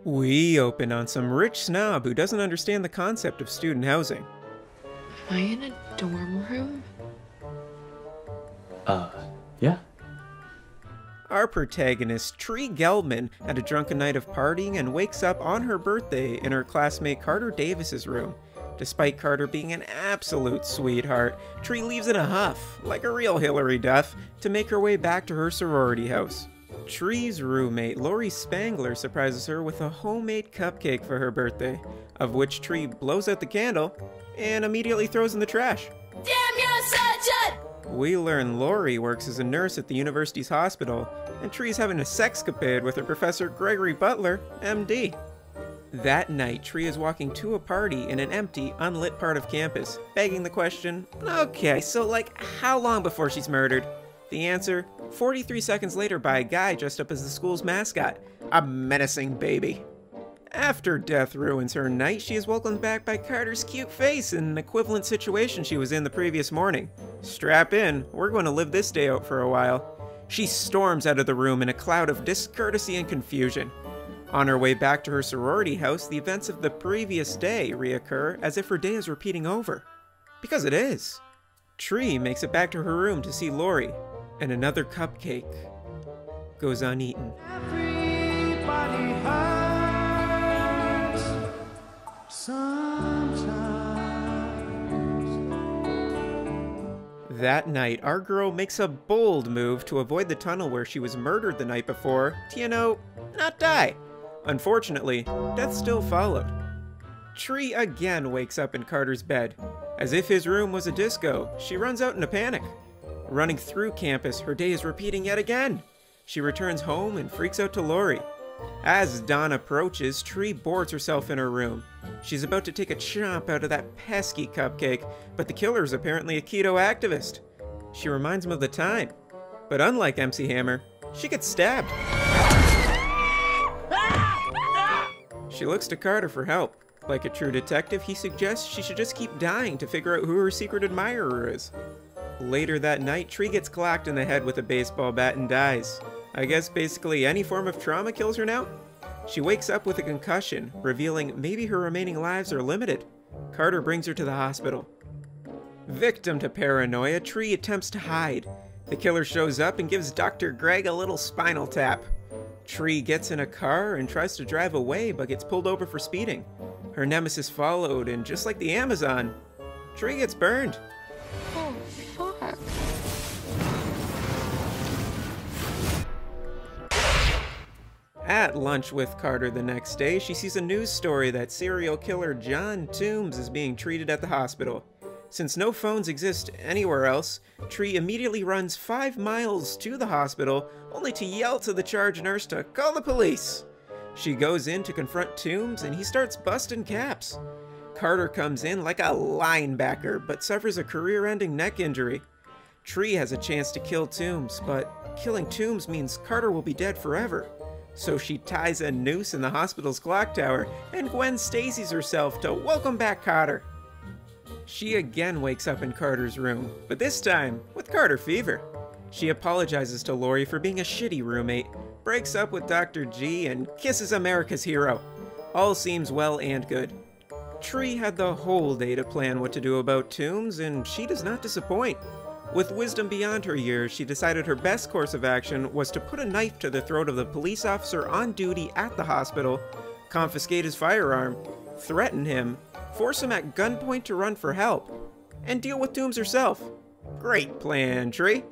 We open on some rich snob who doesn't understand the concept of student housing. Am I in a dorm room? Yeah. Our protagonist, Tree Gelman, had a drunken night of partying and wakes up on her birthday in her classmate Carter Davis's room. Despite Carter being an absolute sweetheart, Tree leaves in a huff, like a real Hillary Duff, to make her way back to her sorority house. Tree's roommate, Lori Spangler, surprises her with a homemade cupcake for her birthday, of which Tree blows out the candle and immediately throws in the trash. Damn, you're such a... We learn Lori works as a nurse at the university's hospital, and Tree's having a sexcapade with her professor Gregory Butler, MD. That night, Tree is walking to a party in an empty, unlit part of campus, begging the question, okay, so like, how long before she's murdered? The answer, 43 seconds later by a guy dressed up as the school's mascot, a menacing baby. After death ruins her night, she is welcomed back by Carter's cute face in an equivalent situation she was in the previous morning. Strap in, we're going to live this day out for a while. She storms out of the room in a cloud of discourtesy and confusion. On her way back to her sorority house, the events of the previous day reoccur as if her day is repeating over. Because it is. Tree makes it back to her room to see Lori, and another cupcake goes uneaten. Everybody hurts sometimes. That night, our girl makes a bold move to avoid the tunnel where she was murdered the night before to, you know, not die. Unfortunately, death still followed. Tree again wakes up in Carter's bed. As if his room was a disco, she runs out in a panic. Running through campus, her day is repeating yet again. She returns home and freaks out to Lori. As dawn approaches, Tree boards herself in her room. She's about to take a chomp out of that pesky cupcake, but the killer is apparently a keto activist. She reminds him of the time. But unlike MC Hammer, she gets stabbed. She looks to Carter for help. Like a true detective, he suggests she should just keep dying to figure out who her secret admirer is. Later that night, Tree gets clocked in the head with a baseball bat and dies. I guess basically any form of trauma kills her now? She wakes up with a concussion, revealing maybe her remaining lives are limited. Carter brings her to the hospital. Victim to paranoia, Tree attempts to hide. The killer shows up and gives Dr. Greg a little spinal tap. Tree gets in a car and tries to drive away but gets pulled over for speeding. Her nemesis followed, and just like the Amazon, Tree gets burned. Oh, fuck. At lunch with Carter the next day, she sees a news story that serial killer John Toombs is being treated at the hospital. Since no phones exist anywhere else, Tree immediately runs 5 miles to the hospital, only to yell to the charge nurse to call the police. She goes in to confront Toombs, and he starts busting caps. Carter comes in like a linebacker, but suffers a career-ending neck injury. Tree has a chance to kill Toombs, but killing Toombs means Carter will be dead forever. So she ties a noose in the hospital's clock tower, and Gwen Stacy's herself to welcome back Carter. She again wakes up in Carter's room, but this time with Carter fever. She apologizes to Lori for being a shitty roommate, breaks up with Dr. G, and kisses America's hero. All seems well and good. Tree had the whole day to plan what to do about Toombs, and she does not disappoint. With wisdom beyond her years, she decided her best course of action was to put a knife to the throat of the police officer on duty at the hospital, confiscate his firearm, threaten him, force him at gunpoint to run for help, and deal with Toombs herself. Great plan, Tree.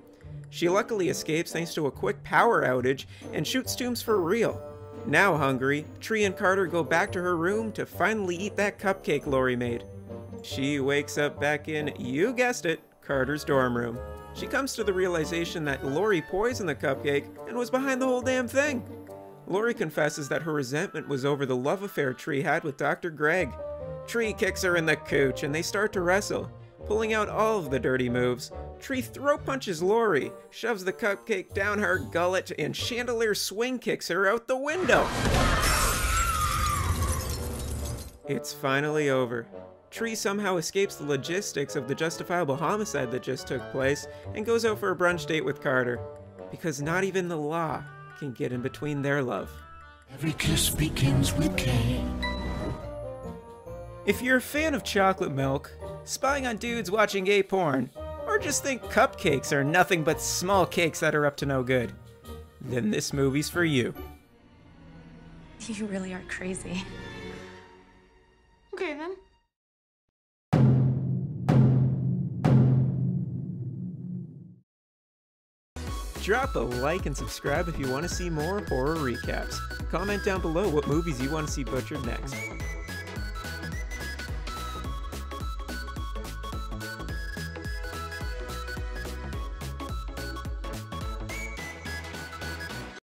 She luckily escapes thanks to a quick power outage and shoots Toombs for real. Now hungry, Tree and Carter go back to her room to finally eat that cupcake Lori made. She wakes up back in, you guessed it, Carter's dorm room. She comes to the realization that Lori poisoned the cupcake and was behind the whole damn thing. Lori confesses that her resentment was over the love affair Tree had with Dr. Greg. Tree kicks her in the cooch and they start to wrestle. Pulling out all of the dirty moves, Tree throat punches Lori, shoves the cupcake down her gullet, and chandelier swing kicks her out the window. It's finally over. Tree somehow escapes the logistics of the justifiable homicide that just took place and goes out for a brunch date with Carter. Because not even the law can get in between their love. Every kiss begins with K. If you're a fan of chocolate milk, spying on dudes watching gay porn, or just think cupcakes are nothing but small cakes that are up to no good, then this movie's for you. You really are crazy. Okay, then. Drop a like and subscribe if you want to see more horror recaps. Comment down below what movies you want to see butchered next.